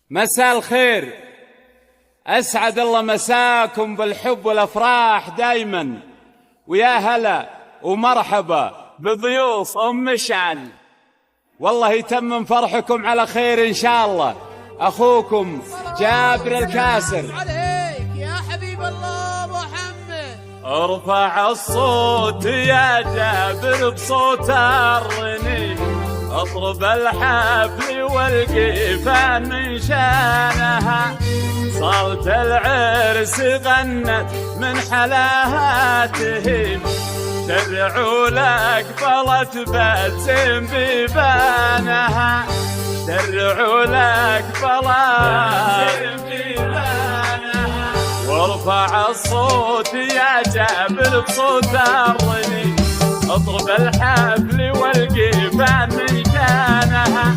مساء الخير، أسعد الله مساكم بالحب والأفراح دايما، ويا هلا ومرحبا بضيوف مشعل. والله يتمم فرحكم على خير إن شاء الله. أخوكم جابر الكاسر. عليك يا حبيب الله محمد. ارفع الصوت يا جابر بصوت الرنين، اطرب الحفل والقيفان من شانها، صارت العرس غنت من حلاها تهيم، شرعوا لك بلت بسم بيبانها، شرعوا لك بلت بيبانها. وارفع الصوت يا جابر بصوت الرنين، اطرب الحفل والقيفان من شانها،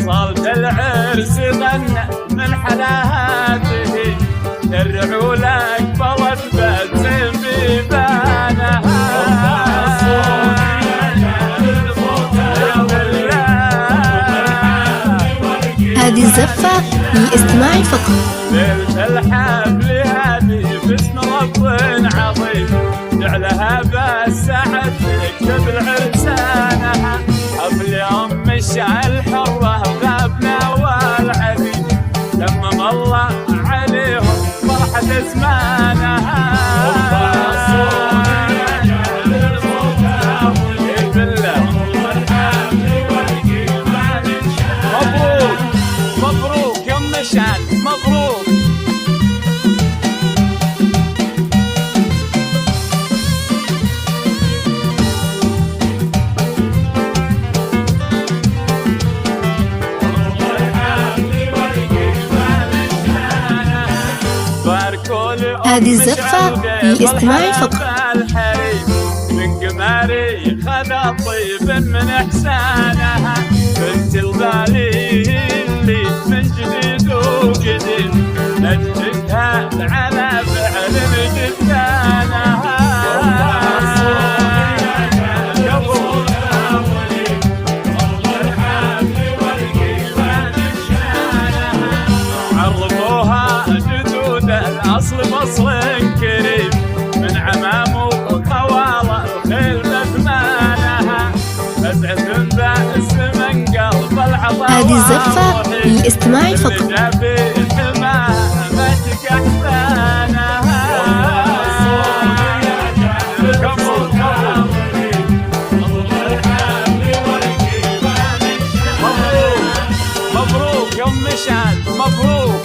صارت العرس غنى من حلاته، شرعوا لك بلت بسم بيبانها. هذه الزفة للاستماع فقط. ليلة الحفل هذه باسم رب عظيم، جعلها بالسعد تكتب العرسانها، حفل يوم مشعل حرة غابنا والعبيد، تمم الله عليهم فرحة زمانها. مبروك مبروك يا مشعل، مبروك. هذه الزفة للاستماع فقط. من قماري خذ طيب من إحسانها، بنت الغالي اللي من جديد وقديم، نجدها على فعل جدانها. عرفوها جدود الأصل مصر كريم، من عمام وخوالة الخيل بثمانها، فزعة بأس من قلب العطاء. هذه الزفة للاستماع فقط. مبروك يا ام مشعل، مبروك.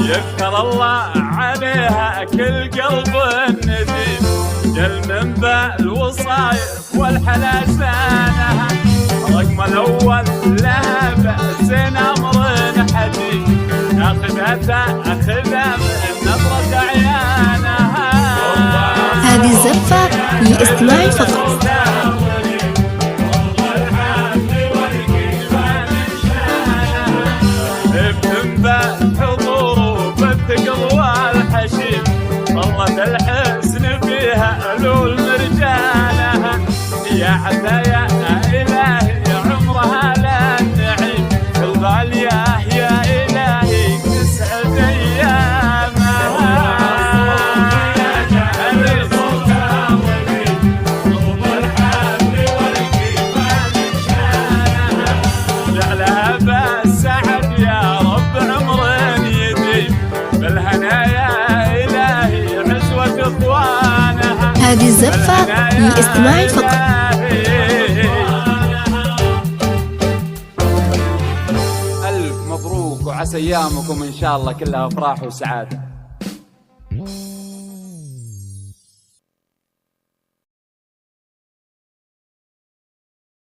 يذكر الله عليها كل قلب نديم، جل من ذا الوصايف والحلا سانها، رقم الأول لها بأس أمر حديد، أخذها من نظرة عيانها. هذه الزفة للاستماع فقط. ظلت الحسن فيها ألول مرجانها، يا حتى يا إلهي عمرها لا النعيم، الغالية يا إلهي تسعد أيامها. جعلها بالسعد يا رب عمر يديم، بالهنايا هذه الزفة للاستماع فقط. ألف مبروك، وعسى أيامكم إن شاء الله كلها أفراح وسعادة.